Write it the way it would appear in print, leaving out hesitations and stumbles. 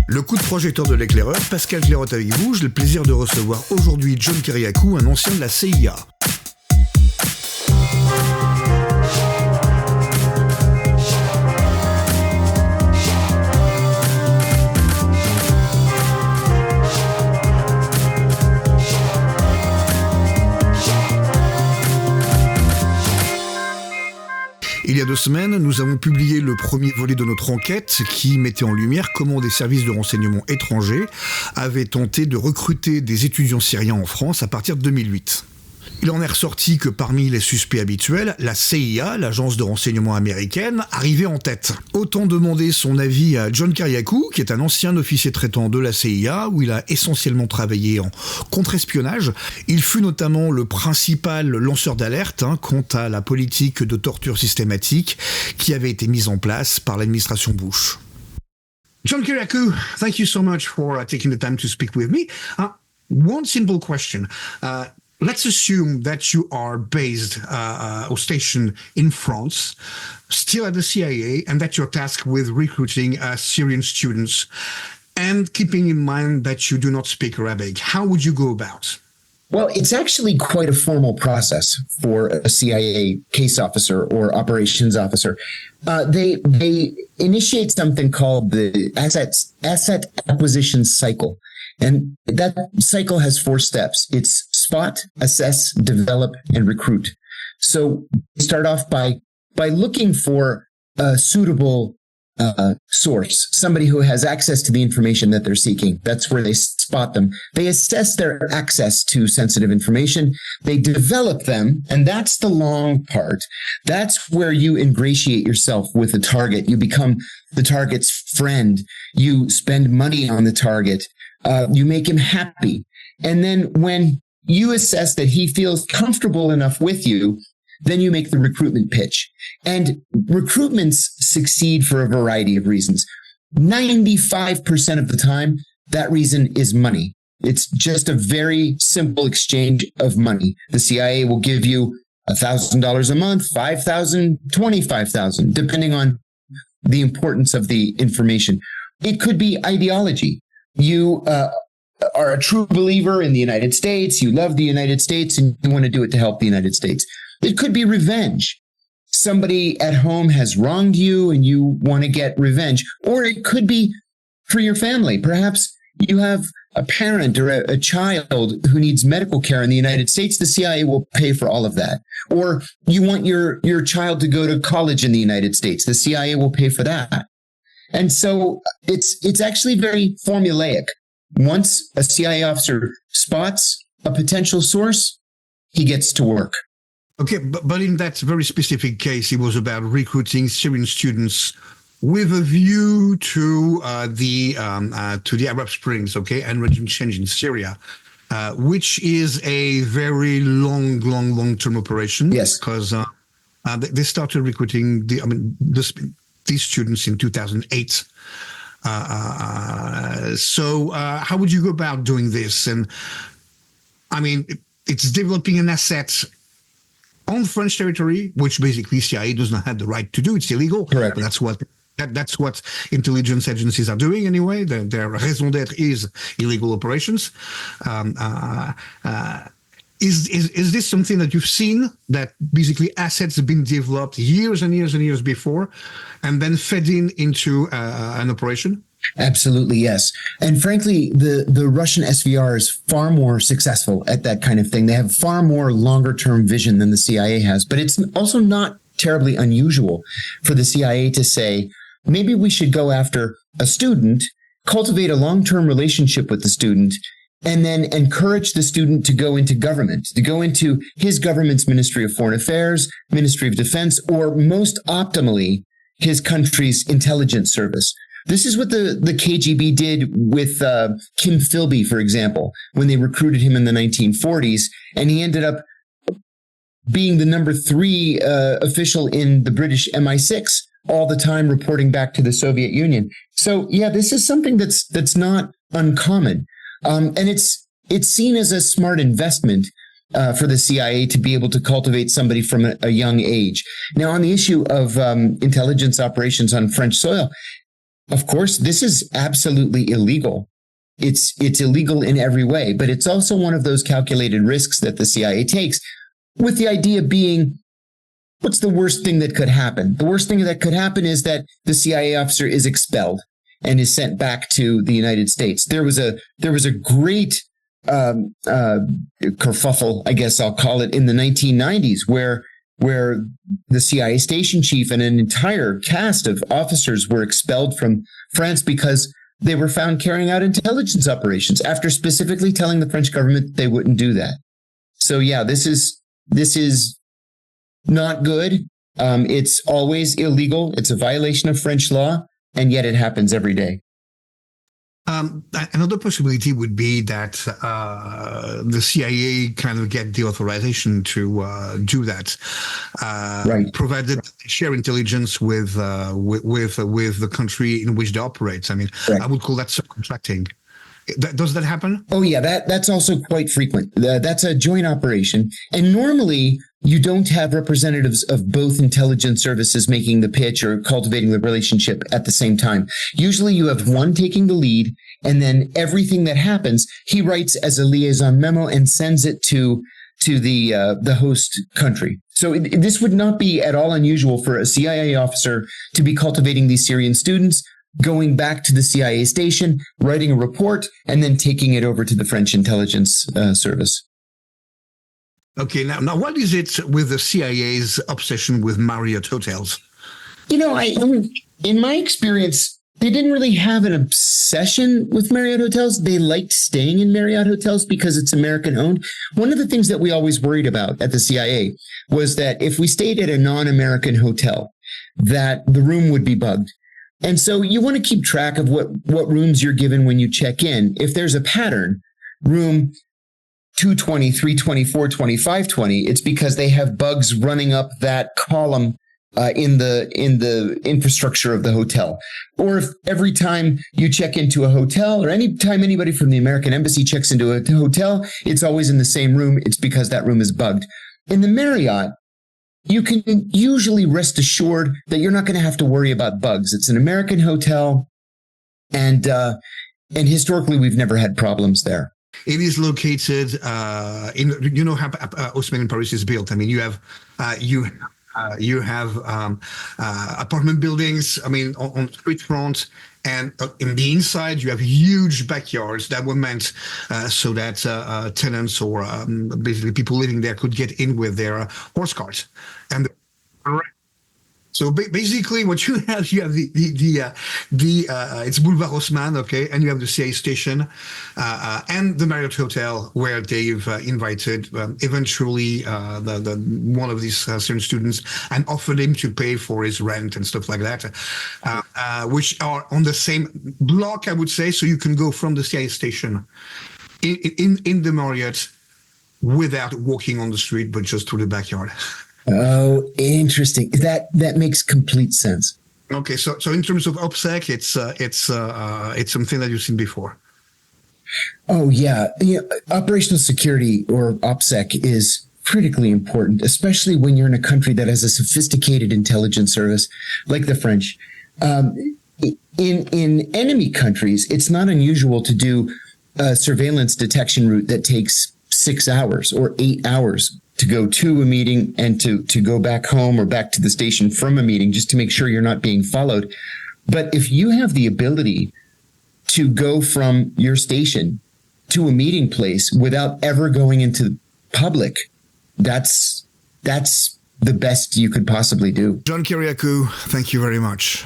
Le coup de projecteur de l'éclaireur, Pascal Clairotte avec vous. J'ai le plaisir de recevoir aujourd'hui John Kiriakou, un ancien de la CIA. Il y a 2 semaines, nous avons publié le premier volet de notre enquête qui mettait en lumière comment des services de renseignement étrangers avaient tenté de recruter des étudiants syriens en France à partir de 2008. Il en est ressorti que parmi les suspects habituels, la CIA, l'agence de renseignement américaine, arrivait en tête. Autant demander son avis à John Kiriakou, qui est un ancien officier traitant de la CIA, où il a essentiellement travaillé en contre-espionnage. Il fut notamment le principal lanceur d'alerte quant à la politique de torture systématique qui avait été mise en place par l'administration Bush. John Kiriakou, thank you so much for taking the time to speak with me. One simple question. Let's assume that you are based or stationed in France, still at the CIA, and that you're tasked with recruiting Syrian students, and keeping in mind that you do not speak Arabic. How would you go about? Well, it's actually quite a formal process for a CIA case officer or operations officer. They initiate something called the asset acquisition cycle. And that cycle has 4 steps. It's spot, assess, develop, and recruit. So start off by looking for a suitable source, somebody who has access to the information that they're seeking. That's where they spot them. They assess their access to sensitive information. They develop them, and that's the long part. That's where you ingratiate yourself with the target. You become the target's friend. You spend money on the target. You make him happy. And then when you assess that he feels comfortable enough with you, then you make the recruitment pitch. And recruitments succeed for a variety of reasons. 95% of the time, that reason is money. It's just a very simple exchange of money. The CIA will give you $1,000 a month, $5,000, $25,000, depending on the importance of the information. It could be ideology. You are a true believer in the United States. You love the United States and you want to do it to help the United States. It could be revenge. Somebody at home has wronged you and you want to get revenge. Or it could be for your family. Perhaps you have a parent or a child who needs medical care in the United States. The CIA will pay for all of that. Or you want your child to go to college in the United States. The CIA will pay for that. And so it's actually very formulaic. Once a CIA officer spots a potential source, he gets to work. Okay, but in that very specific case, it was about recruiting Syrian students with a view to the Arab Springs, okay, and regime change in Syria, which is a very long-term operation. Yes, because they started recruiting these students in 2008. So how would you go about doing this? And I mean, it's developing an asset on French territory, which basically CIA does not have the right to do. It's illegal. Correct. But that's what intelligence agencies are doing anyway. Their raison d'être is illegal operations. Is this something that you've seen, that basically assets have been developed years and years before and then fed into an operation? Absolutely, yes. And frankly, the Russian SVR is far more successful at that kind of thing. They have far more longer-term vision than the CIA has. But it's also not terribly unusual for the CIA to say, maybe we should go after a student, cultivate a long-term relationship with the student, and then encourage the student to go into government, to go into his government's Ministry of Foreign Affairs, Ministry of Defense, or most optimally, his country's intelligence service. This is what the KGB did with Kim Philby, for example, when they recruited him in the 1940s, and he ended up being the number 3 official in the British MI6, all the time reporting back to the Soviet Union. So, yeah, this is something that's not uncommon. And it's seen as a smart investment for the CIA to be able to cultivate somebody from a young age. Now, on the issue of intelligence operations on French soil, Of course, this is absolutely illegal. It's illegal in every way, but it's also one of those calculated risks that the CIA takes, with the idea being, what's the worst thing that could happen? The worst thing that could happen is that the CIA officer is expelled and is sent back to the United States. There was a great kerfuffle, I guess I'll call it, in the 1990s, where the CIA station chief and an entire cast of officers were expelled from France because they were found carrying out intelligence operations after specifically telling the French government that they wouldn't do that. So yeah, this is not good. It's always illegal. It's a violation of French law, and yet it happens every day. Another possibility would be that the CIA kind of get the authorization to do that, Right. provided they share intelligence with the country in which they operate. I mean, Correct. I would call that subcontracting. Does that happen? Oh yeah, that's also quite frequent. That's a joint operation, and normally you don't have representatives of both intelligence services making the pitch or cultivating the relationship at the same time. Usually you have one taking the lead, and then everything that happens, he writes as a liaison memo and sends it to the host country. So this would not be at all unusual for a CIA officer to be cultivating these Syrian students, going back to the CIA station, writing a report, and then taking it over to the French intelligence service. Okay, now what is it with the CIA's obsession with Marriott hotels? You know, in my experience, they didn't really have an obsession with Marriott hotels. They liked staying in Marriott hotels because it's American owned. One of the things that we always worried about at the CIA was that if we stayed at a non-American hotel, that the room would be bugged. And so you want to keep track of what rooms you're given when you check in. If there's a pattern, room 220, 320, 420, 520, it's because they have bugs running up that column in the infrastructure of the hotel. Or if every time you check into a hotel, or any time anybody from the American embassy checks into a hotel, it's always in the same room. It's because that room is bugged. In the Marriott, you can usually rest assured that you're not going to have to worry about bugs. It's an American hotel, and historically we've never had problems there. It is located in, you know how Haussmann in Paris is built. I mean, you have apartment buildings, I mean, on street front, and in the inside you have huge backyards that were meant so that tenants or basically people living there could get in with their horse carts. And so basically, what you have it's Boulevard Haussmann, okay, and you have the CIA station and the Marriott Hotel, where they've invited eventually the one of these Syrian students and offered him to pay for his rent and stuff like that, which are on the same block, I would say. So you can go from the CIA station in the Marriott without walking on the street, but just through the backyard. Oh, interesting. That makes complete sense. Okay, so in terms of OPSEC, it's something that you've seen before. Oh yeah, operational security, or OPSEC, is critically important, especially when you're in a country that has a sophisticated intelligence service like the French. In enemy countries, it's not unusual to do a surveillance detection route that takes 6 hours or 8 hours to go to a meeting and to go back home or back to the station from a meeting, just to make sure you're not being followed. But if you have the ability to go from your station to a meeting place without ever going into public, that's the best you could possibly do. John Kiriakou, thank you very much.